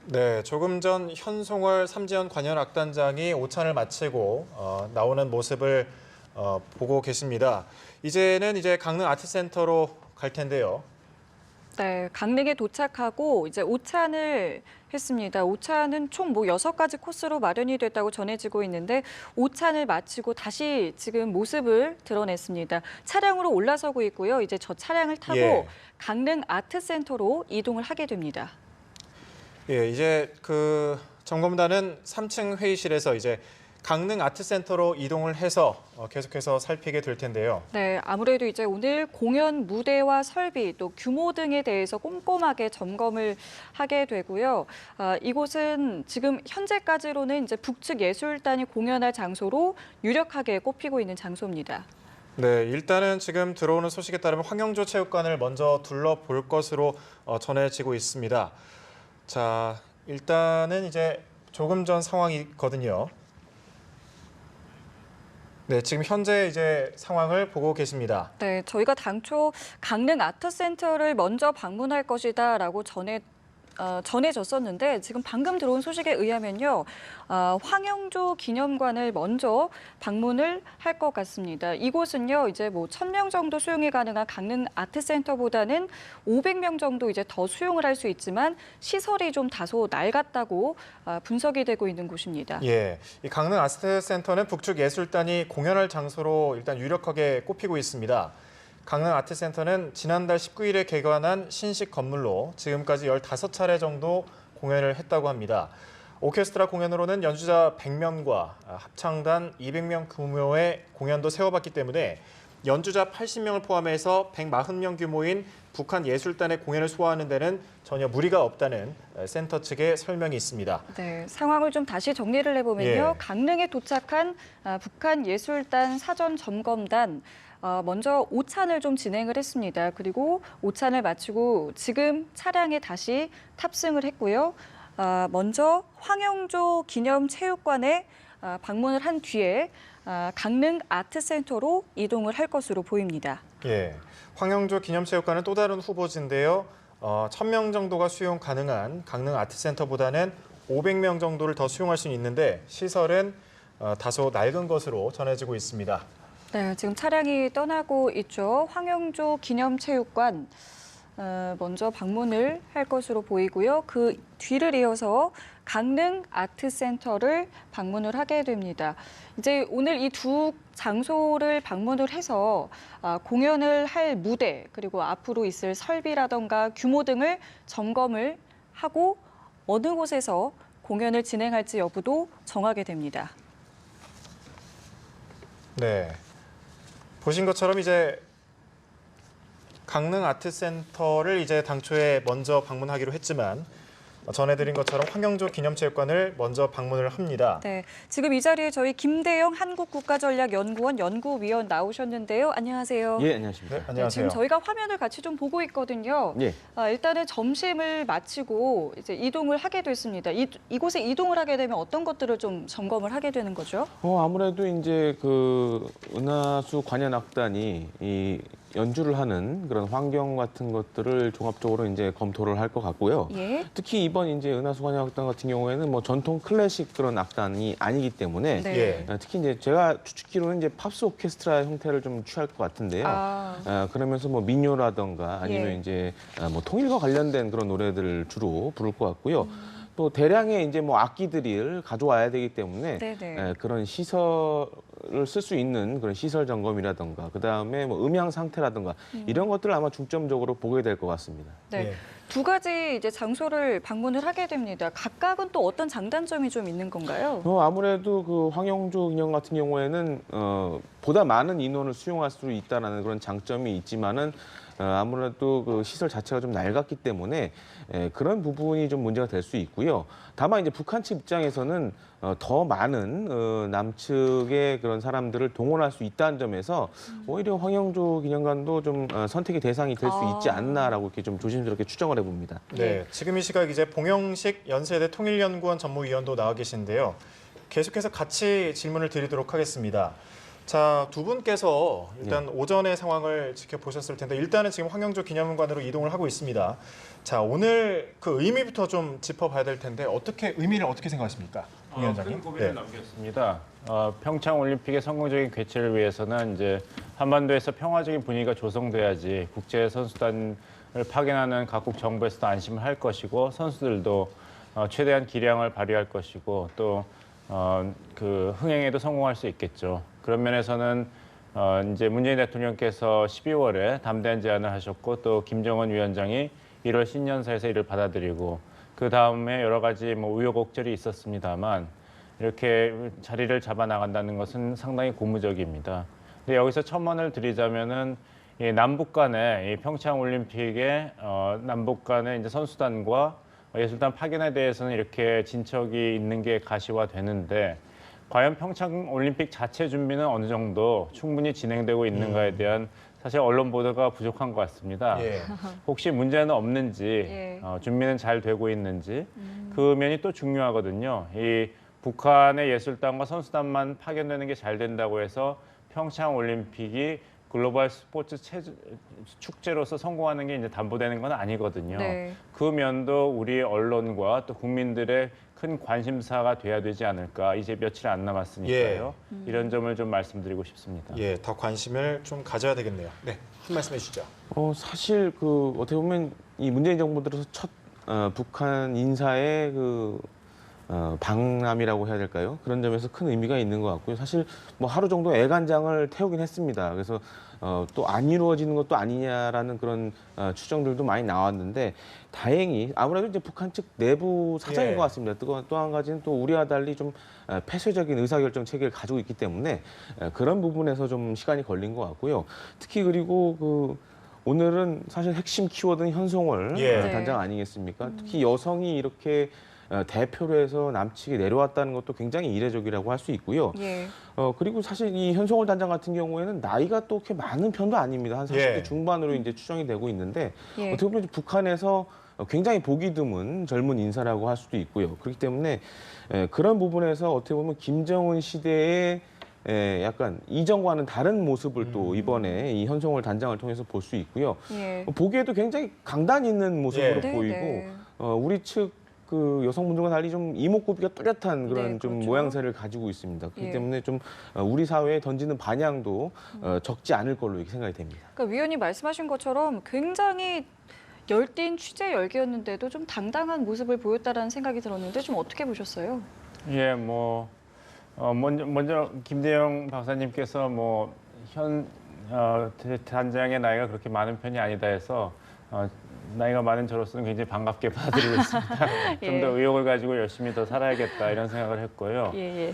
네, 조금 전 현송월 삼지연 관현악단장이 오찬을 마치고 나오는 모습을 보고 계십니다. 이제 강릉 아트센터로 갈 텐데요. 네, 강릉에 도착하고 이제 오찬을 했습니다. 오찬은 총 뭐 6가지 코스로 마련이 됐다고 전해지고 있는데 오찬을 마치고 다시 지금 모습을 드러냈습니다. 차량으로 올라서고 있고요. 이제 저 차량을 타고 예. 강릉 아트센터로 이동을 하게 됩니다. 예, 이제 그 점검단은 3층 회의실에서 이제 강릉 아트센터로 이동을 해서 계속해서 살피게 될 텐데요. 네, 아무래도 이제 오늘 공연 무대와 설비 또 규모 등에 대해서 꼼꼼하게 점검을 하게 되고요. 이곳은 지금 현재까지로는 이제 북측 예술단이 공연할 장소로 유력하게 꼽히고 있는 장소입니다. 네, 일단은 지금 들어오는 소식에 따르면 황영조 체육관을 먼저 둘러볼 것으로 전해지고 있습니다. 자, 일단은 이제 조금 전 상황이거든요. 네, 지금 현재 이제 상황을 보고 계십니다. 네, 저희가 당초 강릉 아트센터를 먼저 방문할 것이다라고 전해졌었는데 지금 방금 들어온 소식에 의하면요. 황영조 기념관을 먼저 방문을 할 것 같습니다. 이곳은요. 이제 뭐 1,000명 정도 수용이 가능한 강릉 아트센터보다는 500명 정도 이제 더 수용을 할 수 있지만 시설이 좀 다소 낡았다고 분석이 되고 있는 곳입니다. 예, 이 강릉 아트센터는 북측 예술단이 공연할 장소로 일단 유력하게 꼽히고 있습니다. 강릉 아트센터는 지난달 19일에 개관한 신식 건물로 지금까지 15차례 정도 공연을 했다고 합니다. 오케스트라 공연으로는 연주자 100명과 합창단 200명 규모의 공연도 세워봤기 때문에 연주자 80명을 포함해서 140명 규모인 북한 예술단의 공연을 소화하는 데는 전혀 무리가 없다는 센터 측의 설명이 있습니다. 네, 상황을 좀 다시 정리를 해보면요. 예. 강릉에 도착한 북한 예술단 사전 점검단 먼저 오찬을 좀 진행을 했습니다. 그리고 오찬을 마치고 지금 차량에 다시 탑승을 했고요. 먼저 황영조 기념체육관에 방문을 한 뒤에 강릉 아트센터로 이동을 할 것으로 보입니다. 예, 황영조 기념체육관은 또 다른 후보지인데요. 1,000명 정도가 수용 가능한 강릉 아트센터보다는 500명 정도를 더 수용할 수 있는데 시설은 다소 낡은 것으로 전해지고 있습니다. 네, 지금 차량이 떠나고 있죠. 황영조 기념체육관 먼저 방문을 할 것으로 보이고요. 그 뒤를 이어서 강릉 아트센터를 방문을 하게 됩니다. 이제 오늘 이 두 장소를 방문을 해서 공연을 할 무대 그리고 앞으로 있을 설비라던가 규모 등을 점검을 하고 어느 곳에서 공연을 진행할지 여부도 정하게 됩니다. 네, 보신 것처럼 이제 강릉 아트센터를 이제 당초에 먼저 방문하기로 했지만 전해드린 것처럼 황영조 기념체육관을 먼저 방문을 합니다. 네, 지금 이 자리에 저희 김대영 한국국가전략연구원 연구위원 나오셨는데요. 안녕하세요. 예, 안녕하십니까. 네, 안녕하세요. 지금 저희가 화면을 같이 좀 보고 있거든요. 예. 일단은 점심을 마치고 이제 이동을 하게 됐습니다. 이곳에 이동을 하게 되면 어떤 것들을 좀 점검을 하게 되는 거죠? 아무래도 이제 그 은하수 관현악단이 이 연주를 하는 그런 환경 같은 것들을 종합적으로 이제 검토를 할 것 같고요. 예. 특히 이번 이제 은하수 관현악단 같은 경우에는 뭐 전통 클래식 그런 악단이 아니기 때문에 네. 예. 특히 이제 제가 추측기로는 이제 팝스 오케스트라 형태를 좀 취할 것 같은데요. 그러면서 뭐 민요라던가 아니면 예. 이제 뭐 통일과 관련된 그런 노래들을 주로 부를 것 같고요. 또 대량의 이제 뭐 악기들을 가져와야 되기 때문에 네네. 그런 시설을 쓸 수 있는 그런 시설 점검이라든가 그다음에 뭐 음향 상태라든가 이런 것들을 아마 중점적으로 보게 될 것 같습니다. 네. 예. 두 가지 이제 장소를 방문을 하게 됩니다. 각각은 또 어떤 장단점이 좀 있는 건가요? 아무래도 그 황영조 기념 같은 경우에는 보다 많은 인원을 수용할 수 있다라는 그런 장점이 있지만은 아무래도 그 시설 자체가 좀 낡았기 때문에 그런 부분이 좀 문제가 될 수 있고요. 다만 이제 북한 측 입장에서는 더 많은 남측의 그런 사람들을 동원할 수 있다는 점에서 오히려 황영조 기념관도 좀 선택의 대상이 될 수 있지 않나라고 이렇게 좀 조심스럽게 추정을 해봅니다. 네, 지금 이 시각 이제 봉영식 연세대 통일연구원 전무위원도 나와 계신데요. 계속해서 같이 질문을 드리도록 하겠습니다. 자, 두 분께서 일단 오전의 상황을 지켜보셨을 텐데 일단은 지금 황영조 기념관으로 이동을 하고 있습니다. 자, 오늘 그 의미부터 좀 짚어봐야 될 텐데 의미를 어떻게 생각하십니까, 공 위원장님? 큰 고민을 남겼습니다. 평창 올림픽의 성공적인 개최를 위해서는 이제 한반도에서 평화적인 분위기가 조성돼야지 국제 선수단을 파견하는 각국 정부에서도 안심을 할 것이고 선수들도 최대한 기량을 발휘할 것이고 또 그 흥행에도 성공할 수 있겠죠. 그런 면에서는 이제 문재인 대통령께서 12월에 담대한 제안을 하셨고 또 김정은 위원장이 1월 신년사에서 이를 받아들이고 그 다음에 여러 가지 뭐 우여곡절이 있었습니다만 이렇게 자리를 잡아 나간다는 것은 상당히 고무적입니다. 근데 여기서 첨언을 드리자면은 이 남북 간의 이 평창 올림픽의 남북 간의 이제 선수단과 예술단 파견에 대해서는 이렇게 진척이 있는 게 가시화되는데 과연 평창 올림픽 자체 준비는 어느 정도 충분히 진행되고 있는가에 대한 사실 언론 보도가 부족한 것 같습니다. 예. 혹시 문제는 없는지, 예. 준비는 잘 되고 있는지 그 면이 또 중요하거든요. 이 북한의 예술단과 선수단만 파견되는 게 잘 된다고 해서 평창 올림픽이 글로벌 스포츠 축제로서 성공하는 게 이제 담보되는 건 아니거든요. 네. 그 면도 우리 언론과 또 국민들의 큰 관심사가 돼야 되지 않을까. 이제 며칠 안 남았으니까요. 이런 점을 좀 말씀드리고 싶습니다. 예, 더 관심을 좀 가져야 되겠네요. 네, 한 말씀 해주시죠. 사실 그 어떻게 보면 이 문재인 정부 들어서 첫 북한 인사의 방남이라고 해야 될까요? 그런 점에서 큰 의미가 있는 것 같고요. 사실 뭐 하루 정도 애간장을 태우긴 했습니다. 그래서 또 안 이루어지는 것도 아니냐라는 그런 추정들도 많이 나왔는데 다행히 아무래도 이제 북한 측 내부 사정인 예. 것 같습니다. 또 한 가지는 또 우리와 달리 좀 폐쇄적인 의사결정 체계를 가지고 있기 때문에 그런 부분에서 좀 시간이 걸린 것 같고요. 특히 그리고 오늘은 사실 핵심 키워드는 현송월 예. 단장 아니겠습니까? 특히 여성이 이렇게 대표로 해서 남측에 내려왔다는 것도 굉장히 이례적이라고 할 수 있고요. 예. 그리고 사실 이 현송월 단장 같은 경우에는 나이가 또 그렇게 많은 편도 아닙니다. 한 40대 예. 중반으로 이제 추정이 되고 있는데 예. 어떻게 보면 북한에서 굉장히 보기 드문 젊은 인사라고 할 수도 있고요. 그렇기 때문에 그런 부분에서 어떻게 보면 김정은 시대의 약간 이전과는 다른 모습을 또 이번에 이 현송월 단장을 통해서 볼 수 있고요. 예. 보기에도 굉장히 강단 있는 모습으로 예. 네, 보이고 네. 우리 측 그 여성분들과 달리 좀 이목구비가 뚜렷한 그런 네, 좀 그렇죠. 모양새를 가지고 있습니다. 그렇기 예. 때문에 좀 우리 사회에 던지는 반향도 적지 않을 걸로 이렇게 생각이 됩니다. 그러니까 위원님 말씀하신 것처럼 굉장히 열띤 취재 열기였는데도 좀 당당한 모습을 보였다라는 생각이 들었는데 좀 어떻게 보셨어요? 예, 먼저 김대영 박사님께서 단장의 나이가 그렇게 많은 편이 아니다 해서 나이가 많은 저로서는 굉장히 반갑게 받아들이고 있습니다. 예. 좀 더 의욕을 가지고 열심히 더 살아야겠다 이런 생각을 했고요. 예, 예.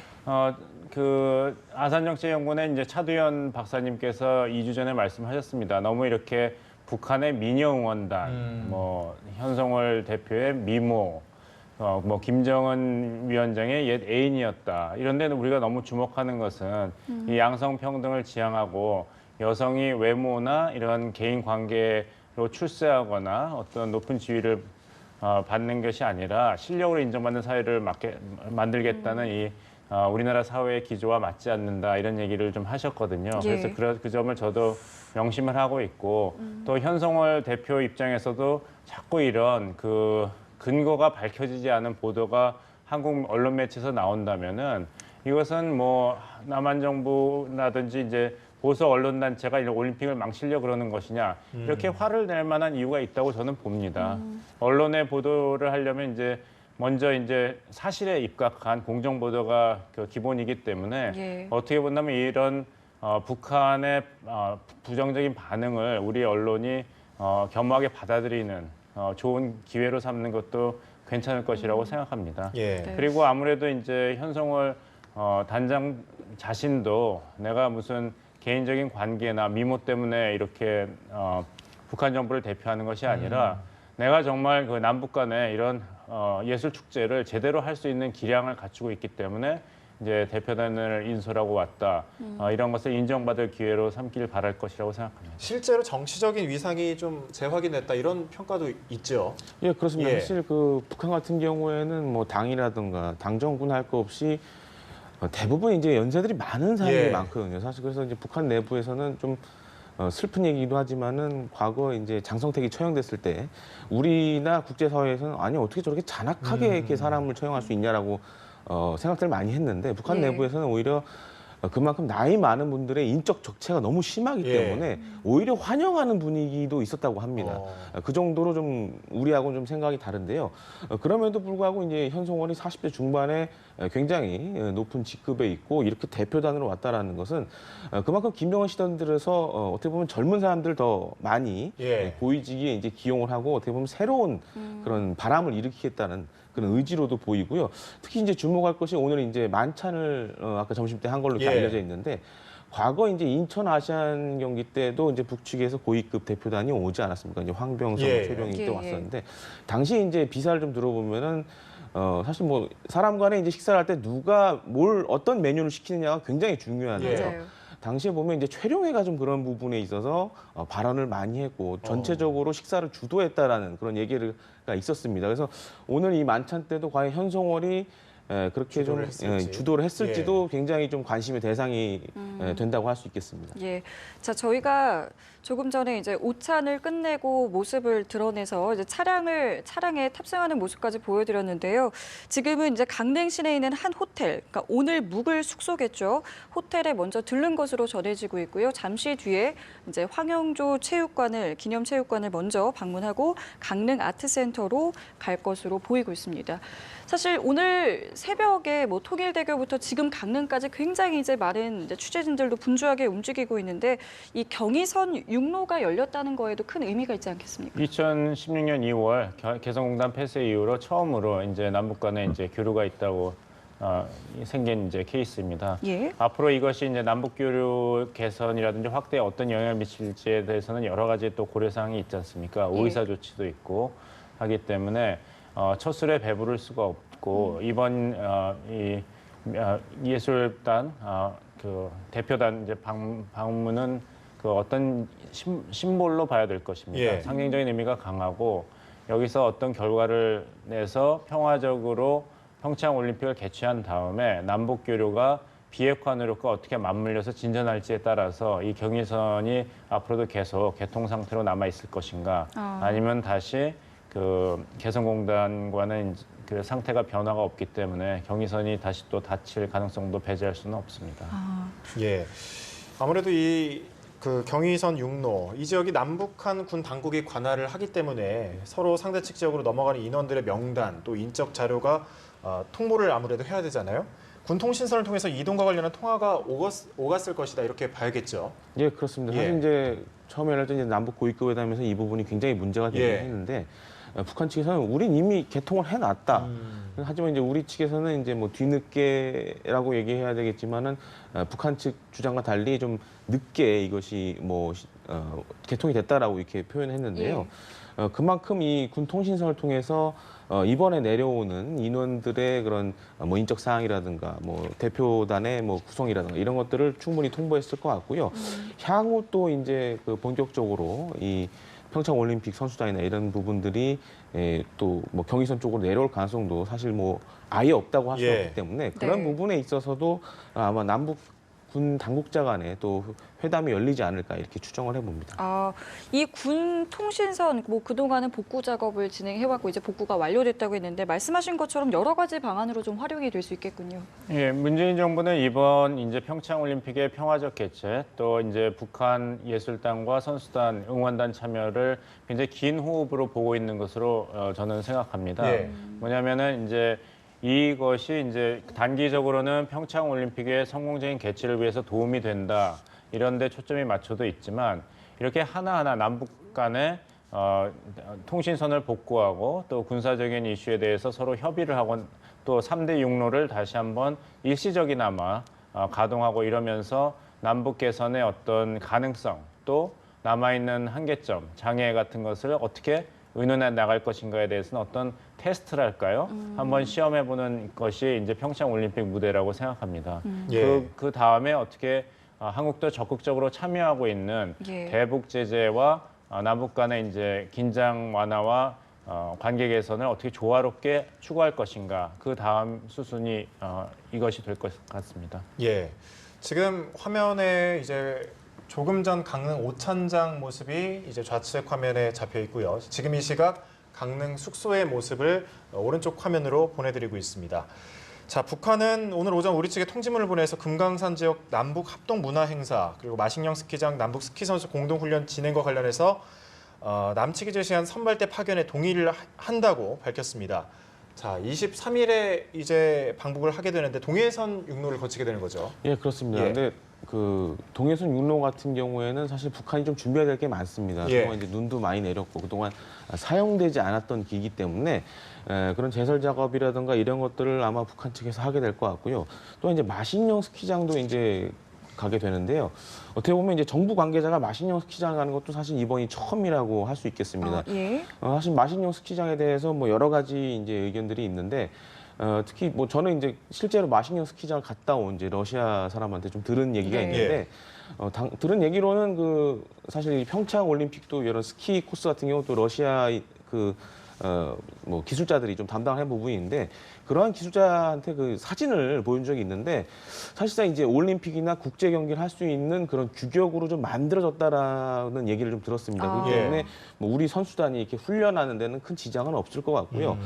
그 아산정치연구원의 이제 차두현 박사님께서 2주 전에 말씀하셨습니다. 너무 이렇게 북한의 미녀 응원단, 현송월 대표의 미모, 김정은 위원장의 옛 애인이었다. 이런 데는 우리가 너무 주목하는 것은 이 양성평등을 지향하고 여성이 외모나 이런 개인 관계로 출세하거나 어떤 높은 지위를 받는 것이 아니라 실력으로 인정받는 사회를 만들겠다는 이 우리나라 사회의 기조와 맞지 않는다 이런 얘기를 좀 하셨거든요. 예. 그래서 그 점을 저도 명심을 하고 있고 또 현송월 대표 입장에서도 자꾸 이런 그 근거가 밝혀지지 않은 보도가 한국 언론 매체에서 나온다면은 이것은 남한 정부라든지 이제 보수 언론 단체가 이런 올림픽을 망치려 그러는 것이냐 이렇게 화를 낼 만한 이유가 있다고 저는 봅니다. 언론에 보도를 하려면 이제 먼저 이제 사실에 입각한 공정 보도가 그 기본이기 때문에 예. 어떻게 본다면 이런 북한의 부정적인 반응을 우리 언론이 겸허하게 받아들이는 좋은 기회로 삼는 것도 괜찮을 것이라고 생각합니다. 예. 네. 그리고 아무래도 이제 현송월 단장 자신도 내가 무슨 개인적인 관계나 미모 때문에 이렇게 북한 정부를 대표하는 것이 아니라 내가 정말 그 남북 간의 이런 예술 축제를 제대로 할 수 있는 기량을 갖추고 있기 때문에 이제 대표단을 인솔하고 왔다. 이런 것을 인정받을 기회로 삼길 바랄 것이라고 생각합니다. 실제로 정치적인 위상이 좀 재확인됐다 이런 평가도 있죠. 예, 그렇습니다. 예. 사실 북한 같은 경우에는 당이라든가 당 정군 할 거 없이 대부분 이제 연세들이 많은 사람들이 예. 많거든요. 사실 그래서 이제 북한 내부에서는 좀 슬픈 얘기기도 하지만은 과거 이제 장성택이 처형됐을 때 우리나 국제사회에서는 아니 어떻게 저렇게 잔악하게 이렇게 사람을 처형할 수 있냐라고 생각들을 많이 했는데 북한 예. 내부에서는 오히려 그만큼 나이 많은 분들의 인적 적체가 너무 심하기 예. 때문에 오히려 환영하는 분위기도 있었다고 합니다. 그 정도로 좀 우리하고는 좀 생각이 다른데요. 그럼에도 불구하고 이제 현송월이 40대 중반에 굉장히 높은 직급에 있고 이렇게 대표단으로 왔다라는 것은 그만큼 김정은 시대 들어서 어떻게 보면 젊은 사람들 더 많이 예. 고위직에 이제 기용을 하고 어떻게 보면 새로운 그런 바람을 일으키겠다는 그런 의지로도 보이고요. 특히 이제 주목할 것이 오늘 이제 만찬을 아까 점심 때 한 걸로 이렇게 예. 알려져 있는데 과거 이제 인천 아시안 경기 때도 이제 북측에서 고위급 대표단이 오지 않았습니까? 이제 황병성, 예. 최병희 예, 때 예. 왔었는데 당시 이제 비사를 좀 들어보면은 사실 뭐 사람 간에 이제 식사를 할 때 누가 뭘 어떤 메뉴를 시키느냐가 굉장히 중요한데요. 예. 맞아요. 당시에 보면 이제 최룡해가 좀 그런 부분에 있어서 발언을 많이 했고 전체적으로 식사를 주도했다라는 그런 얘기가 있었습니다. 그래서 오늘 이 만찬 때도 과연 현송월이 그렇게 주도를 좀 했을지. 주도를 했을지도 굉장히 좀 관심의 대상이 된다고 할 수 있겠습니다. 예. 자, 저희가 조금 전에 이제 오찬을 끝내고 모습을 드러내서 이제 차량에 탑승하는 모습까지 보여드렸는데요. 지금은 이제 강릉 시내에 있는 한 호텔, 그러니까 오늘 묵을 숙소겠죠. 호텔에 먼저 들른 것으로 전해지고 있고요. 잠시 뒤에 이제 황영조 기념체육관을 먼저 방문하고 강릉 아트센터로 갈 것으로 보이고 있습니다. 사실 오늘 새벽에 뭐 통일대교부터 지금 강릉까지 굉장히 이제 많은 이제 취재진들도 분주하게 움직이고 있는데 이 경의선 육로가 열렸다는 거에도 큰 의미가 있지 않겠습니까? 2016년 2월 개성공단 폐쇄 이후로 처음으로 이제 남북 간에 이제 교류가 있다고 생긴 이제 케이스입니다. 예. 앞으로 이것이 이제 남북 교류 개선이라든지 확대에 어떤 영향을 미칠지에 대해서는 여러 가지 또 고려 사항이 있지 않습니까? 오이사 조치도 있고 하기 때문에 첫 술에 배부를 수가 없고 이번 이 예술단 그 대표단 이제 방문은 그 어떤 심볼로 봐야 될 것입니다. 예. 상징적인 의미가 강하고 여기서 어떤 결과를 내서 평화적으로 평창 올림픽을 개최한 다음에 남북 교류가 비핵화 노력과 어떻게 맞물려서 진전할지에 따라서 이 경의선이 앞으로도 계속 개통 상태로 남아 있을 것인가, 아니면 다시 그 개성공단과는 그 상태가 변화가 없기 때문에 경의선이 다시 또 닫힐 가능성도 배제할 수는 없습니다. 예. 아무래도 그 경의선 육로 이 지역이 남북한 군 당국이 관할을 하기 때문에 서로 상대 측 지역으로 넘어가는 인원들의 명단 또 인적 자료가 통보를 아무래도 해야 되잖아요. 군 통신선을 통해서 이동과 관련한 통화가 오갔을 것이다 이렇게 봐야겠죠. 예, 그렇습니다. 사실 예. 이제 처음에 할 때 이제 남북 고위급 회담에서 이 부분이 굉장히 문제가 되긴 예. 했는데 북한 측에서는 우린 이미 개통을 해놨다. 하지만 이제 우리 측에서는 이제 뭐 뒤늦게라고 얘기해야 되겠지만은 북한 측 주장과 달리 좀 늦게 이것이 뭐 개통이 됐다라고 이렇게 표현했는데요. 그만큼 이 군 통신선을 통해서 이번에 내려오는 인원들의 그런 뭐 인적 사항이라든가 뭐 대표단의 뭐 구성이라든가 이런 것들을 충분히 통보했을 것 같고요. 향후 또 이제 그 본격적으로 이 평창 올림픽 선수단이나 이런 부분들이 또 뭐 경의선 쪽으로 내려올 가능성도 사실 뭐 아예 없다고 할 수 예. 없기 때문에 그런 네. 부분에 있어서도 아마 남북 군 당국자 간에 또 회담이 열리지 않을까 이렇게 추정을 해봅니다. 이 군 통신선 뭐 그동안은 복구 작업을 진행해왔고 이제 복구가 완료됐다고 했는데 말씀하신 것처럼 여러 가지 방안으로 좀 활용이 될 수 있겠군요. 예, 문재인 정부는 이번 이제 평창 올림픽의 평화적 개최 또 이제 북한 예술단과 선수단 응원단 참여를 굉장히 긴 호흡으로 보고 있는 것으로 저는 생각합니다. 예. 뭐냐면은 이제 이것이 이제 단기적으로는 평창 올림픽의 성공적인 개최를 위해서 도움이 된다. 이런 데 초점이 맞춰도 있지만 이렇게 하나하나 남북 간의 통신선을 복구하고 또 군사적인 이슈에 대해서 서로 협의를 하고 또 3대 육로를 다시 한번 일시적이나마 가동하고 이러면서 남북 개선의 어떤 가능성 또 남아있는 한계점, 장애 같은 것을 어떻게 의논해 나갈 것인가에 대해서는 어떤 테스트랄까요? 한번 시험해보는 것이 이제 평창 올림픽 무대라고 생각합니다. 예. 그 다음에 어떻게 한국도 적극적으로 참여하고 있는 예. 대북 제재와 남북 간의 이제 긴장 완화와 관계 개선을 어떻게 조화롭게 추구할 것인가 그 다음 수순이 이것이 될 것 같습니다. 예. 지금 화면에 이제 조금 전 강릉 오찬장 모습이 이제 좌측 화면에 잡혀 있고요. 지금 이 시각 강릉 숙소의 모습을 오른쪽 화면으로 보내드리고 있습니다. 자, 북한은 오늘 오전 우리 측에 통지문을 보내서 금강산 지역 남북 합동 문화 행사 그리고 마식령 스키장 남북 스키 선수 공동 훈련 진행과 관련해서 남측이 제시한 선발대 파견에 동의를 한다고 밝혔습니다. 자, 23일에 이제 방북을 하게 되는데 동해선 육로를 거치게 되는 거죠. 예, 그렇습니다. 예. 근데 그 동해선 육로 같은 경우에는 사실 북한이 좀 준비해야 될 게 많습니다. 예. 그동안 이제 눈도 많이 내렸고 그동안 사용되지 않았던 기기 때문에 그런 제설 작업이라든가 이런 것들을 아마 북한 측에서 하게 될 것 같고요. 또 이제 마식령 스키장도 이제 가게 되는데요. 어떻게 보면 이제 정부 관계자가 마식령 스키장 가는 것도 사실 이번이 처음이라고 할 수 있겠습니다. 예. 사실 마식령 스키장에 대해서 뭐 여러 가지 이제 의견들이 있는데 특히 뭐 저는 이제 실제로 마식령 스키장을 갔다 온 이제 러시아 사람한테 좀 들은 얘기가 네. 있는데 들은 얘기로는 그 사실 이 평창 올림픽도 이런 스키 코스 같은 경우 또 러시아 뭐 기술자들이 좀 담당을 한 부분인데 그러한 기술자한테 그 사진을 보여준 적이 있는데 사실상 이제 올림픽이나 국제 경기를 할 수 있는 그런 규격으로 좀 만들어졌다라는 얘기를 좀 들었습니다. 그렇기 예. 때문에 뭐 우리 선수단이 이렇게 훈련하는 데는 큰 지장은 없을 것 같고요.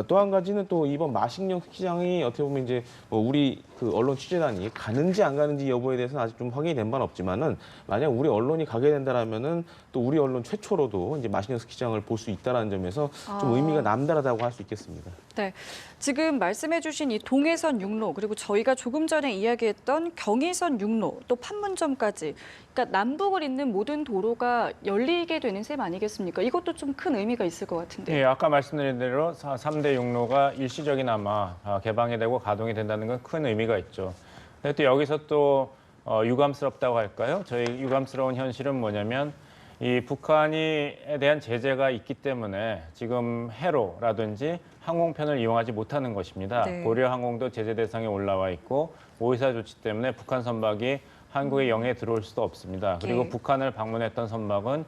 또 한 가지는 또 이번 마식령 스키장이 어떻게 보면 이제 뭐 우리 그 언론 취재단이 가는지 안 가는지 여부에 대해서는 아직 좀 확인이 된 바는 없지만은 만약 우리 언론이 가게 된다라면은 또 우리 언론 최초로도 이제 마식령 스키장을 볼 수 있다라는 점에서 좀 의미가 남다르다고 할 수 있겠습니다. 네. 지금 말씀해주신 이 동해선 육로 그리고 저희가 조금 전에 이야기했던 경의선 육로 또 판문점까지 그러니까 남북을 잇는 모든 도로가 열리게 되는 셈 아니겠습니까? 이것도 좀 큰 의미가 있을 것 같은데. 예, 아까 말씀드린 대로 3대 육로가 일시적이나마 개방이 되고 가동이 된다는 건 큰 의미가 있죠. 근데 또 여기서 또 유감스럽다고 할까요? 저희 유감스러운 현실은 뭐냐면 이 북한에 대한 제재가 있기 때문에 지금 해로라든지 항공편을 이용하지 못하는 것입니다. 네. 고려 항공도 제재 대상에 올라와 있고 오이사 조치 때문에 북한 선박이 한국의 영해에 들어올 수도 없습니다. 그리고 예. 북한을 방문했던 선박은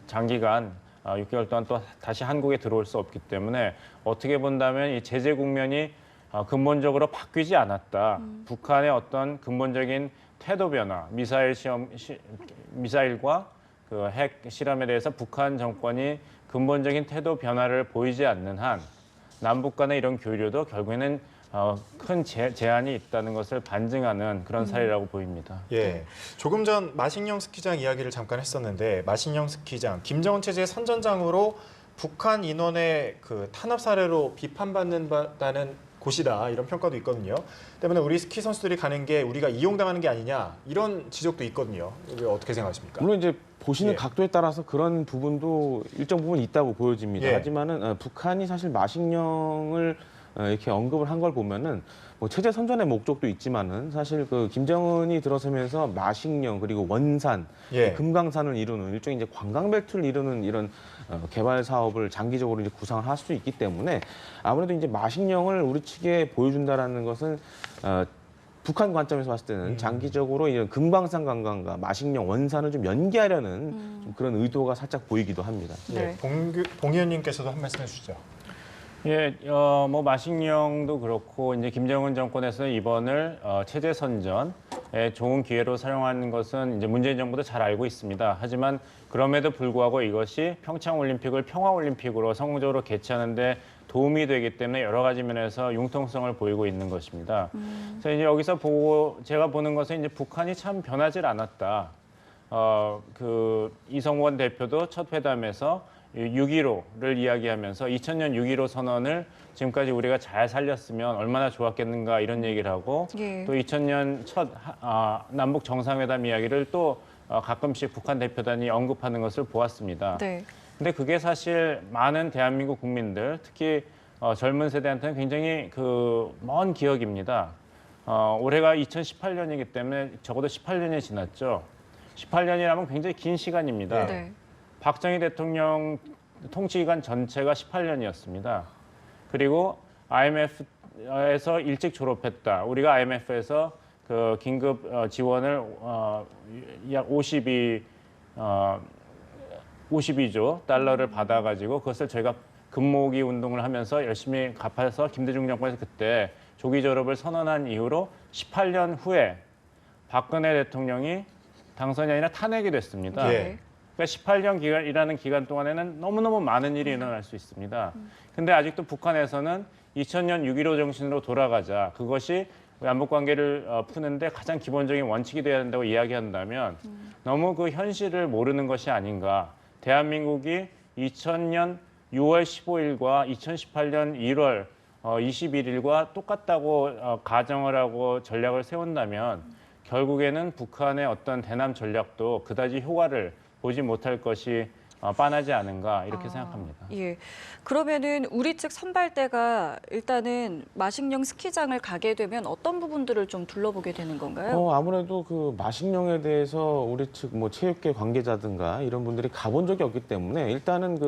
장기간 6개월 동안 또 다시 한국에 들어올 수 없기 때문에 어떻게 본다면 이 제재 국면이 근본적으로 바뀌지 않았다. 북한의 어떤 근본적인 태도 변화, 미사일과 그 핵 실험에 대해서 북한 정권이 근본적인 태도 변화를 보이지 않는 한 남북 간의 이런 교류도 결국에는 큰 제한이 있다는 것을 반증하는 그런 사례라고 보입니다. 예. 조금 전 마식령 스키장 이야기를 잠깐 했었는데 마식령 스키장 김정은 체제의 선전장으로 북한 인원의 그 탄압 사례로 비판받는다는 곳이다 이런 평가도 있거든요. 때문에 우리 스키 선수들이 가는 게 우리가 이용당하는 게 아니냐 이런 지적도 있거든요. 이거 어떻게 생각하십니까? 물론 이제 보시는 예. 각도에 따라서 그런 부분도 일정 부분 있다고 보여집니다. 예. 하지만은 북한이 사실 마식령을 이렇게 언급을 한 걸 보면은 뭐 체제 선전의 목적도 있지만은 사실 그 김정은이 들어서면서 마식령 그리고 원산, 예. 금강산을 이루는 일종의 이제 관광벨트를 이루는 이런 개발 사업을 장기적으로 이제 구상을 할 수 있기 때문에 아무래도 이제 마식령을 우리 측에 보여준다라는 것은 북한 관점에서 봤을 때는 장기적으로 이런 금강산 관광과 마식령 원산을 좀 연계하려는 좀 그런 의도가 살짝 보이기도 합니다. 예. 네. 봉 의원님께서도 한 말씀 해주시죠. 예, 뭐 마식령도 그렇고 이제 김정은 정권에서는 이번을 체제 선전의 좋은 기회로 사용하는 것은 이제 문재인 정부도 잘 알고 있습니다. 하지만 그럼에도 불구하고 이것이 평창 올림픽을 평화 올림픽으로 성공적으로 개최하는데 도움이 되기 때문에 여러 가지 면에서 융통성을 보이고 있는 것입니다. 그래서 이제 여기서 제가 보는 것은 이제 북한이 참 변하질 않았다. 그 이성원 대표도 첫 회담에서 6.15를 이야기하면서 2000년 6.15 선언을 지금까지 우리가 잘 살렸으면 얼마나 좋았겠는가 이런 얘기를 하고 예. 또 2000년 첫 남북 정상회담 이야기를 또 가끔씩 북한 대표단이 언급하는 것을 보았습니다. 네. 근데 그게 사실 많은 대한민국 국민들, 특히 젊은 세대한테는 굉장히 그 먼 기억입니다. 올해가 2018년이기 때문에 적어도 18년이 지났죠. 18년이라면 굉장히 긴 시간입니다. 네. 박정희 대통령 통치기간 전체가 18년이었습니다. 그리고 IMF에서 일찍 졸업했다. 우리가 IMF에서 그 긴급 지원을 약 52조 달러를 받아가지고 그것을 저희가 금모으기 운동을 하면서 열심히 갚아서 김대중 정권에서 그때 조기 졸업을 선언한 이후로 18년 후에 박근혜 대통령이 당선이 아니라 탄핵이 됐습니다. 예. 그러니까 18년 기간이라는 기간 동안에는 너무너무 많은 일이 일어날 수 있습니다. 근데 아직도 북한에서는 2000년 6.15 정신으로 돌아가자. 그것이 남북 관계를 푸는데 가장 기본적인 원칙이 돼야 된다고 이야기한다면 너무 그 현실을 모르는 것이 아닌가. 대한민국이 2000년 6월 15일과 2018년 1월 21일과 똑같다고 가정을 하고 전략을 세운다면 결국에는 북한의 어떤 대남 전략도 그다지 효과를 보지 못할 것이 빤하지 않은가 이렇게 생각합니다. 예. 그러면은 우리 측 선발대가 일단은 마식령 스키장을 가게 되면 어떤 부분들을 좀 둘러보게 되는 건가요? 아무래도 그 마식령에 대해서 우리 측 뭐 체육계 관계자든가 이런 분들이 가본 적이 없기 때문에 일단은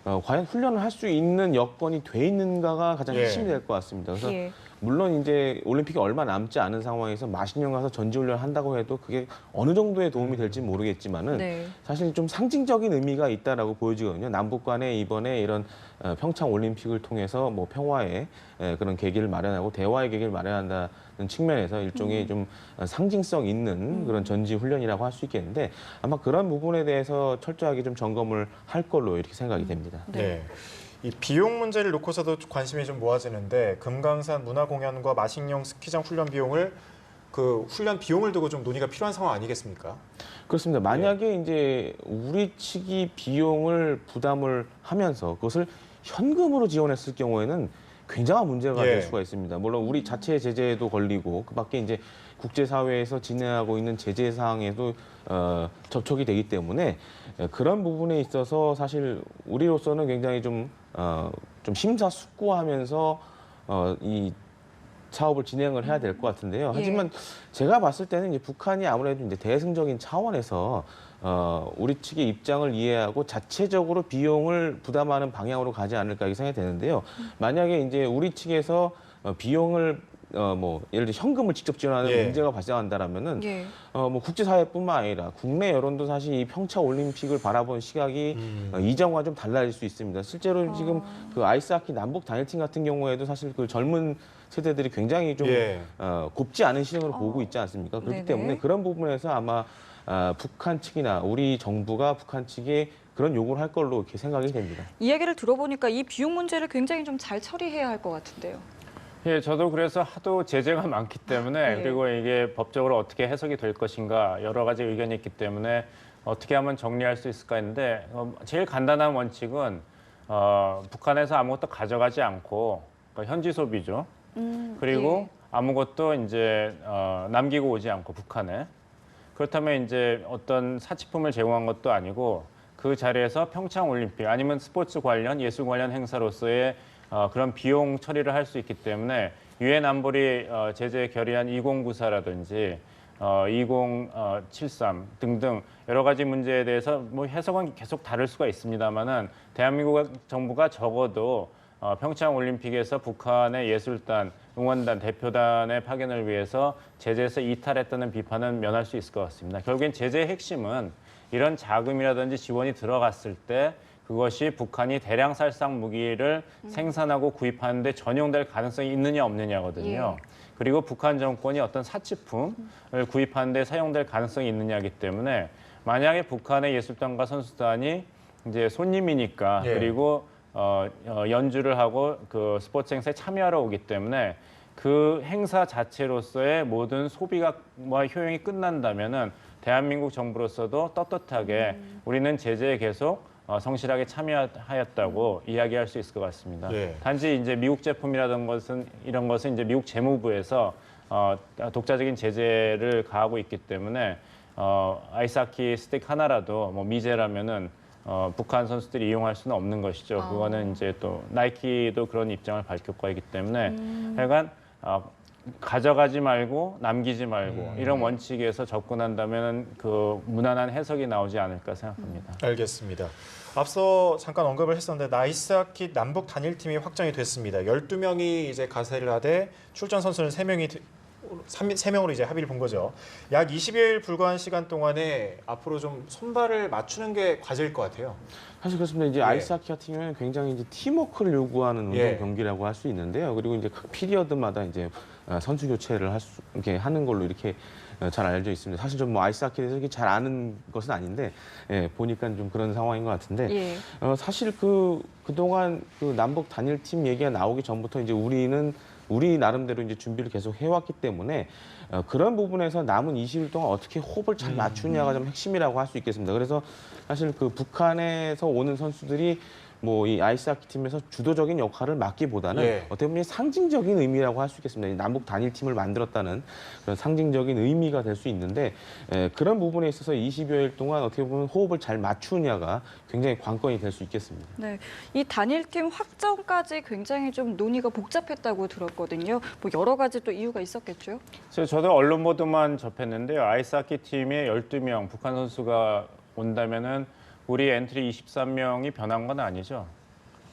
과연 훈련을 할 수 있는 여건이 돼 있는가가 가장 예. 핵심이 될 것 같습니다. 그래서 예. 물론 이제 올림픽이 얼마 남지 않은 상황에서 마식령 가서 전지훈련 한다고 해도 그게 어느 정도의 도움이 될지 모르겠지만은 네. 사실 좀 상징적인 의미가 있다라고 보여지거든요. 남북 간에 이번에 이런 평창 올림픽을 통해서 뭐 평화의 그런 계기를 마련하고 대화의 계기를 마련한다는 측면에서 일종의 좀 상징성 있는 그런 전지 훈련이라고 할 수 있겠는데 아마 그런 부분에 대해서 철저하게 좀 점검을 할 걸로 이렇게 생각이 됩니다. 네. 이 비용 문제를 놓고서도 관심이 좀 모아지는데 금강산 문화공연과 마식령 스키장 훈련 비용을 그 훈련 비용을 두고 좀 논의가 필요한 상황 아니겠습니까? 그렇습니다. 만약에 이제 우리 측이 비용을 부담을 하면서 그것을 현금으로 지원했을 경우에는 굉장한 문제가 예. 될 수가 있습니다. 물론 우리 자체 제재도 걸리고 그밖에 이제 국제사회에서 진행하고 있는 제재 사항에도 접촉이 되기 때문에 그런 부분에 있어서 사실 우리로서는 굉장히 좀 심사숙고하면서 이 사업을 진행을 해야 될 것 같은데요. 하지만 제가 봤을 때는 이제 북한이 아무래도 이제 대승적인 차원에서 우리 측의 입장을 이해하고 자체적으로 비용을 부담하는 방향으로 가지 않을까 이렇게 생각이 되는데요. 만약에 이제 우리 측에서 비용을 뭐 예를 들어 현금을 직접 지원하는 예. 문제가 발생한다라면은 예. 뭐 국제사회뿐만 아니라 국내 여론도 사실 이 평창 올림픽을 바라본 시각이 이전과 좀 달라질 수 있습니다. 실제로 지금 그 아이스하키 남북 단일팀 같은 경우에도 사실 그 젊은 세대들이 굉장히 좀 예. 곱지 않은 시선으로 보고 있지 않습니까? 그렇기 네네. 때문에 그런 부분에서 아마 북한 측이나 우리 정부가 북한 측에 그런 요구를 할 걸로 이렇게 생각이 됩니다. 이야기를 들어보니까 이 비용 문제를 굉장히 좀 잘 처리해야 할 것 같은데요. 예, 저도 그래서 하도 제재가 많기 때문에 네. 그리고 이게 법적으로 어떻게 해석이 될 것인가 여러 가지 의견이 있기 때문에 어떻게 하면 정리할 수 있을까 했는데 제일 간단한 원칙은 북한에서 아무것도 가져가지 않고 그러니까 현지 소비죠. 그리고 아무것도 이제 남기고 오지 않고 북한에 그렇다면 이제 어떤 사치품을 제공한 것도 아니고 그 자리에서 평창 올림픽 아니면 스포츠 관련 예술 관련 행사로서의 그런 비용 처리를 할 수 있기 때문에 유엔 안보리 제재 결의안 2094라든지 2073 등등 여러 가지 문제에 대해서 뭐 해석은 계속 다를 수가 있습니다만은 대한민국 정부가 적어도 평창 올림픽에서 북한의 예술단, 응원단, 대표단의 파견을 위해서 제재에서 이탈했다는 비판은 면할 수 있을 것 같습니다. 결국엔 제재의 핵심은 이런 자금이라든지 지원이 들어갔을 때 그것이 북한이 대량 살상 무기를 생산하고 구입하는 데 전용될 가능성이 있느냐 없느냐거든요. 그리고 북한 정권이 어떤 사치품을 구입하는 데 사용될 가능성이 있느냐이기 때문에 만약에 북한의 예술단과 선수단이 이제 손님이니까 그리고 연주를 하고 그 스포츠 행사에 참여하러 오기 때문에 그 행사 자체로서의 모든 소비가 효용이 끝난다면은 대한민국 정부로서도 떳떳하게 우리는 제재에 계속 성실하게 참여하였다고 이야기할 수 있을 것 같습니다. 단지 이제 미국 제품이라든 것은 이런 것은 이제 미국 재무부에서 독자적인 제재를 가하고 있기 때문에 아이스하키 스틱 하나라도 뭐 미제라면은 북한 선수들이 이용할 수는 없는 것이죠. 그거는 이제 또 나이키도 그런 입장을 밝혔고 있기 때문에 하여간 가져가지 말고 남기지 말고 이런 원칙에서 접근한다면 그 무난한 해석이 나오지 않을까 생각합니다. 알겠습니다. 앞서 잠깐 언급을 했었는데 아이스하키 남북 단일팀이 확정이 됐습니다. 12명이 이제 가세를 하되 출전 선수는 3명이 세 명으로 이제 합의를 본 거죠. 약 20여일 불과한 시간 동안에 앞으로 좀 손발을 맞추는 게 과제일 것 같아요. 사실 그렇습니다. 이제 아이스하키 같은 경우에는 굉장히 이제 팀워크를 요구하는 운동 예. 경기라고 할 수 있는데요. 그리고 이제 각 피리어드마다 이제 선수 교체를 이렇게 하는 걸로 이렇게 잘 알려져 있습니다. 사실 좀 뭐 아이스하키에 대해서 이렇게 잘 아는 것은 아닌데 보니까 좀 그런 상황인 것 같은데 예. 사실 그동안 그 남북 단일팀 얘기가 나오기 전부터 이제 우리 나름대로 이제 준비를 계속 해왔기 때문에 그런 부분에서 남은 20일 동안 어떻게 호흡을 잘 맞추냐가 좀 핵심이라고 할 수 있겠습니다. 그래서 사실 그 북한에서 오는 선수들이 뭐 이 아이스하키 팀에서 주도적인 역할을 맡기보다는 예. 어떻게 보면 상징적인 의미라고 할 수 있겠습니다. 이 남북 단일팀을 만들었다는 그런 상징적인 의미가 될 수 있는데 그런 부분에 있어서 20여일 동안 어떻게 보면 호흡을 잘 맞추냐가 굉장히 관건이 될 수 있겠습니다. 네, 이 단일팀 확정까지 굉장히 좀 논의가 복잡했다고 들었거든요. 뭐 여러 가지 또 이유가 있었겠죠? 그래서 저도 언론 보도만 접했는데요. 아이스하키 팀에 12명 북한 선수가 온다면은 우리 엔트리 23명이 변한 건 아니죠.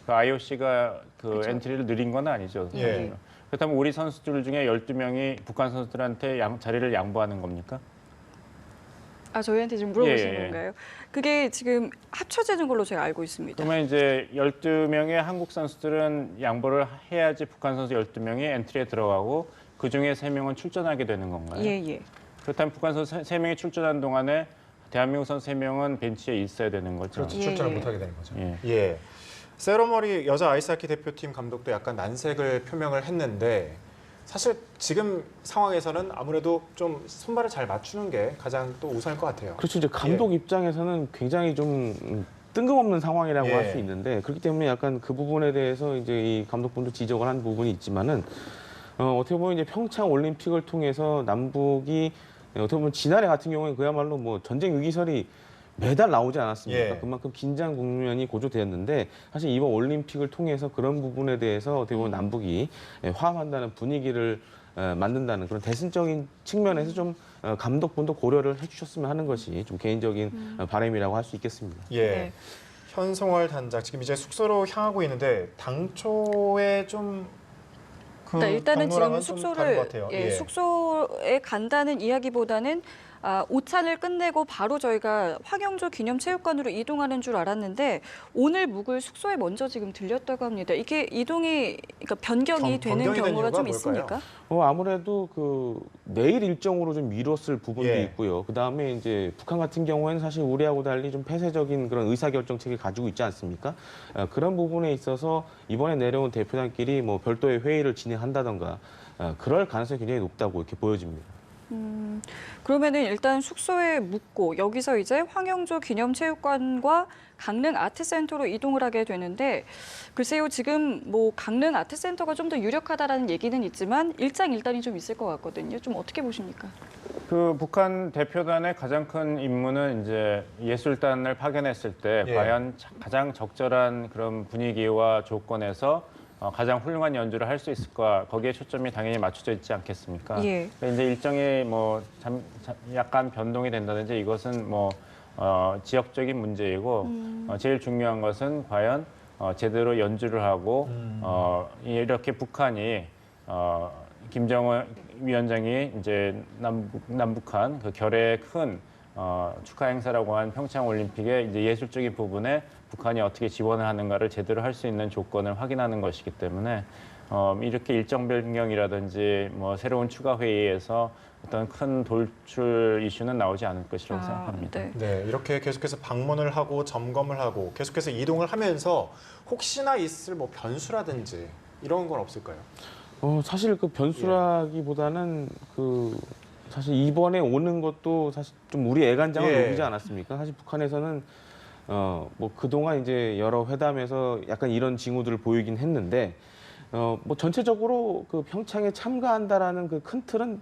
그 IOC가 그렇죠. 엔트리를 늘린 건 아니죠. 예. 그렇다면 우리 선수들 중에 12명이 북한 선수들한테 자리를 양보하는 겁니까? 아, 저희한테 지금 물어보신 예, 예. 건가요? 그게 지금 합쳐지는 걸로 제가 알고 있습니다. 그러면 이제 12명의 한국 선수들은 양보를 해야지 북한 선수 12명이 엔트리에 들어가고 그중에 3명은 출전하게 되는 건가요? 예, 예. 그렇다면 북한 선수 3명이 출전한 동안에 대한민국 선수 3명은 벤치에 있어야 되는 거죠. 그렇죠. 예, 출전을 예. 못하게 되는 거죠. 예. 예. 세러머니 여자 아이스하키 대표팀 감독도 약간 난색을 표명을 했는데 사실 지금 상황에서는 아무래도 좀 손발을 잘 맞추는 게 가장 또 우선일 것 같아요. 그렇죠. 이제 감독 입장에서는 굉장히 좀 뜬금없는 상황이라고 예. 할 수 있는데 그렇기 때문에 약간 그 부분에 대해서 이제 이 감독분도 지적을 한 부분이 있지만은 어떻게 보면 이제 평창 올림픽을 통해서 남북이 어떻게 보면 지난해 같은 경우에 그야말로 뭐 전쟁 위기설이 매달 나오지 않았습니까? 예. 그만큼 긴장 국면이 고조되었는데 사실 이번 올림픽을 통해서 그런 부분에 대해서 어떻게 보면 남북이 화합한다는 분위기를 만든다는 그런 대승적인 측면에서 좀 감독분도 고려를 해주셨으면 하는 것이 좀 개인적인 바람이라고 할 수 있겠습니다. 예. 네. 현송월 단장 지금 이제 숙소로 향하고 있는데 당초에 좀 네, 일단은 지금 경로랑은 좀 다른 것 같아요. 예, 숙소에 간다는 이야기보다는 오찬을 끝내고 바로 저희가 황영조 기념체육관으로 이동하는 줄 알았는데 오늘 묵을 숙소에 먼저 지금 들렸다고 합니다. 이게 이동이 그러니까 변경이 되는 변경이 된 경우가 이유가 좀 뭘까요? 있습니까? 아무래도 그 내일 일정으로 좀 미뤘을 부분도 예. 있고요. 그 다음에 이제 북한 같은 경우에는 사실 우리하고 달리 좀 폐쇄적인 그런 의사결정책을 가지고 있지 않습니까? 그런 부분에 있어서 이번에 내려온 대표단끼리 뭐 별도의 회의를 진행한다던가 그럴 가능성이 굉장히 높다고 이렇게 보여집니다. 그러면은 일단 숙소에 묵고 여기서 이제 황영조 기념체육관과 강릉 아트센터로 이동을 하게 되는데 글쎄요 지금 뭐 강릉 아트센터가 좀 더 유력하다라는 얘기는 있지만 일장일단이 좀 있을 것 같거든요. 좀 어떻게 보십니까? 그 북한 대표단의 가장 큰 임무는 이제 예술단을 파견했을 때 예. 과연 가장 적절한 그런 분위기와 조건에서 가장 훌륭한 연주를 할 수 있을까 거기에 초점이 당연히 맞춰져 있지 않겠습니까? 예. 그러니까 이제 일정이 뭐 약간 변동이 된다든지 이것은 뭐 지역적인 문제이고 제일 중요한 것은 과연 제대로 연주를 하고 이렇게 북한이 김정은 위원장이 이제 남북한 그 결의의 큰 축하 행사라고 한 평창 올림픽의 이제 예술적인 부분에 북한이 어떻게 지원을 하는가를 제대로 할 수 있는 조건을 확인하는 것이기 때문에 이렇게 일정 변경이라든지 뭐 새로운 추가 회의에서 어떤 큰 돌출 이슈는 나오지 않을 것이라고 생각합니다. 네. 네, 이렇게 계속해서 방문을 하고 점검을 하고 계속해서 이동을 하면서 혹시나 있을 뭐 변수라든지 이런 건 없을까요? 사실 그 변수라기보다는 사실 이번에 오는 것도 사실 좀 우리 애간장을 예. 녹이지 않았습니까? 사실 북한에서는 뭐 그동안 이제 여러 회담에서 약간 이런 징후들을 보이긴 했는데 뭐 전체적으로 그 평창에 참가한다라는 그 큰 틀은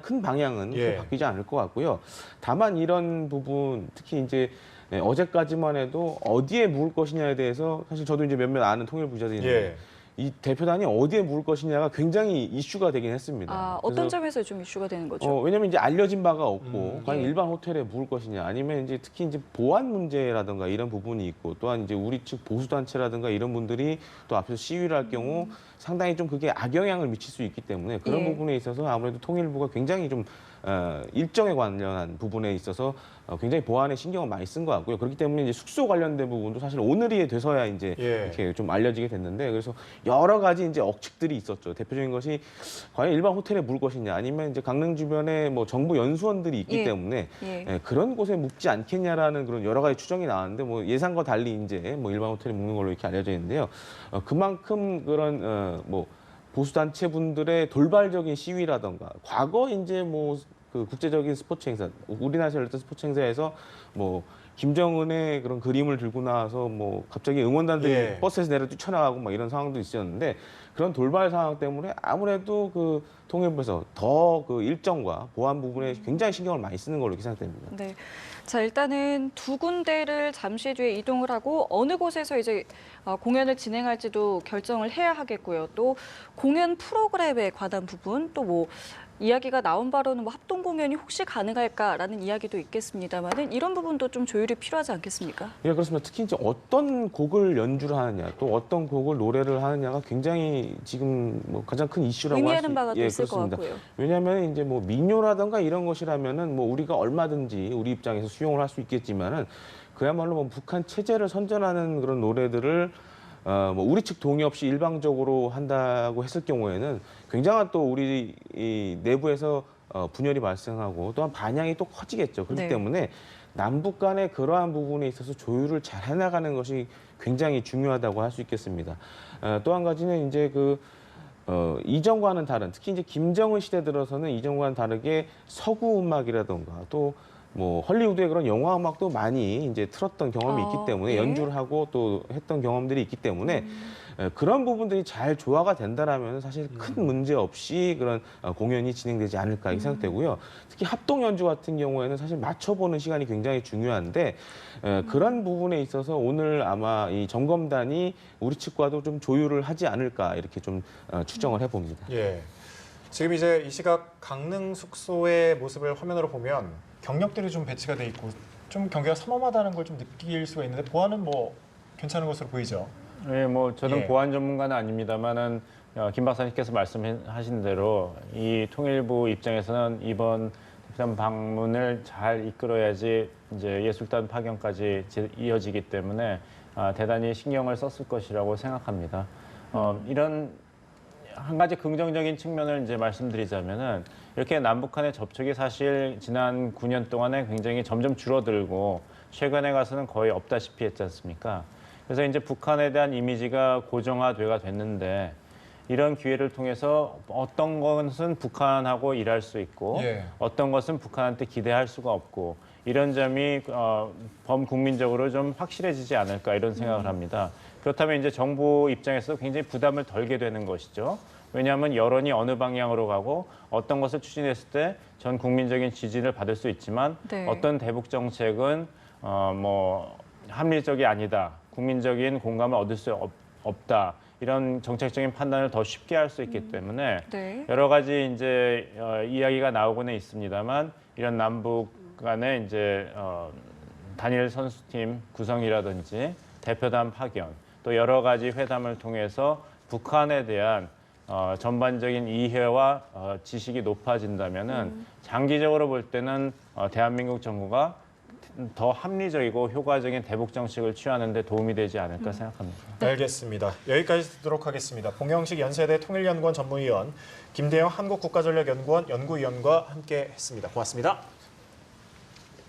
큰 방향은 예. 바뀌지 않을 것 같고요. 다만 이런 부분 특히 이제 어제까지만 해도 어디에 묵을 것이냐에 대해서 사실 저도 이제 몇몇 아는 통일부 기자들이 있는데 예. 이 대표단이 어디에 묵을 것이냐가 굉장히 이슈가 되긴 했습니다. 아, 어떤 점에서 좀 이슈가 되는 거죠? 왜냐면 이제 알려진 바가 없고 과연 예. 일반 호텔에 묵을 것이냐 아니면 이제 특히 이제 보안 문제라든가 이런 부분이 있고 또한 이제 우리 측 보수 단체라든가 이런 분들이 또 앞에서 시위를 할 경우 상당히 좀 그게 악영향을 미칠 수 있기 때문에 그런 예. 부분에 있어서 아무래도 통일부가 굉장히 좀 일정에 관련한 부분에 있어서 굉장히 보안에 신경을 많이 쓴 것 같고요. 그렇기 때문에 이제 숙소 관련된 부분도 사실 오늘이 돼서야 이제 예. 이렇게 좀 알려지게 됐는데 그래서 여러 가지 이제 억측들이 있었죠. 대표적인 것이 과연 일반 호텔에 묵을 것이냐 아니면 이제 강릉 주변에 뭐 정부 연수원들이 있기 예. 때문에 예. 그런 곳에 묵지 않겠냐라는 그런 여러 가지 추정이 나왔는데 뭐 예상과 달리 이제 뭐 일반 호텔에 묵는 걸로 이렇게 알려져 있는데요. 그만큼 그런 뭐 보수 단체 분들의 돌발적인 시위라던가 과거 이제 뭐 그 국제적인 스포츠 행사, 우리나라에서 열렸던 스포츠 행사에서 뭐 김정은의 그런 그림을 들고 나와서 뭐 갑자기 응원단들이 예. 버스에서 내려 뛰쳐나가고 막 이런 상황도 있었는데 그런 돌발 상황 때문에 아무래도 그 통일부에서 더 그 일정과 보안 부분에 굉장히 신경을 많이 쓰는 걸로 이렇게 생각됩니다. 네. 자, 일단은 두 군데를 잠시 뒤에 이동을 하고 어느 곳에서 이제 공연을 진행할지도 결정을 해야 하겠고요. 또 공연 프로그램에 관한 부분, 또 뭐 이야기가 나온 바로는 뭐 합동 공연이 혹시 가능할까라는 이야기도 있겠습니다만은 이런 부분도 좀 조율이 필요하지 않겠습니까? 예, 그렇습니다. 특히 이제 어떤 곡을 연주를 하느냐, 또 어떤 곡을 노래를 하느냐가 굉장히 지금 뭐 가장 큰 이슈라고 할 수 의미하는 바가 또 예, 있을 그렇습니다. 것 같고요. 왜냐하면 이제 뭐 민요라든가 이런 것이라면은 뭐 우리가 얼마든지 우리 입장에서 수용을 할 수 있겠지만은 그야말로 뭐 북한 체제를 선전하는 그런 노래들을 뭐 우리 측 동의 없이 일방적으로 한다고 했을 경우에는 굉장한 또 우리 이 내부에서 분열이 발생하고 또한 반향이 또 커지겠죠. 그렇기 네. 때문에 남북 간의 그러한 부분에 있어서 조율을 잘 해나가는 것이 굉장히 중요하다고 할 수 있겠습니다. 또 한 가지는 이제 그 이전과는 다른, 특히 이제 김정은 시대 들어서는 이전과는 다르게 서구 음악이라던가 또 뭐 헐리우드의 그런 영화 음악도 많이 이제 틀었던 경험이 있기 때문에 예. 연주를 하고 또 했던 경험들이 있기 때문에 그런 부분들이 잘 조화가 된다라면 사실 큰 문제 없이 그런 공연이 진행되지 않을까 이렇게 생각되고요. 특히 합동 연주 같은 경우에는 사실 맞춰보는 시간이 굉장히 중요한데 그런 부분에 있어서 오늘 아마 이 점검단이 우리 측과도 좀 조율을 하지 않을까 이렇게 좀 추정을 해봅니다. 예. 지금 이제 이 시각 강릉 숙소의 모습을 화면으로 보면 경력들이 좀 배치가 돼 있고 좀 경계가 삼엄하다는 걸 좀 느낄 수가 있는데 보안은 뭐 괜찮은 것으로 보이죠. 예, 뭐 저는 예. 보안 전문가는 아닙니다만은 김 박사님께서 말씀하신 대로 이 통일부 입장에서는 이번 대표단 방문을 잘 이끌어야지 이제 예술단 파견까지 이어지기 때문에 대단히 신경을 썼을 것이라고 생각합니다. 이런 한 가지 긍정적인 측면을 이제 말씀드리자면은 이렇게 남북한의 접촉이 사실 지난 9년 동안에 굉장히 점점 줄어들고 최근에 가서는 거의 없다시피 했지 않습니까? 그래서 이제 북한에 대한 이미지가 고정화돼가 됐는데 이런 기회를 통해서 어떤 것은 북한하고 일할 수 있고 예. 어떤 것은 북한한테 기대할 수가 없고 이런 점이 범국민적으로 좀 확실해지지 않을까 이런 생각을 합니다. 그렇다면 이제 정부 입장에서 굉장히 부담을 덜게 되는 것이죠. 왜냐하면 여론이 어느 방향으로 가고 어떤 것을 추진했을 때 전 국민적인 지지를 받을 수 있지만 네. 어떤 대북 정책은 뭐 합리적이 아니다, 국민적인 공감을 얻을 수 없다 이런 정책적인 판단을 더 쉽게 할 수 있기 때문에 네. 여러 가지 이제 이야기가 나오고는 있습니다만 이런 남북 간의 이제 단일 선수팀 구성이라든지 대표단 파견 또 여러 가지 회담을 통해서 북한에 대한 전반적인 이해와 지식이 높아진다면은 장기적으로 볼 때는 대한민국 정부가 더 합리적이고 효과적인 대북 정책을 취하는 데 도움이 되지 않을까 생각합니다. 알겠습니다. 여기까지 듣도록 하겠습니다. 봉영식 연세대 통일연구원 전문위원, 김대영 한국국가전략연구원 연구위원과 함께했습니다. 고맙습니다.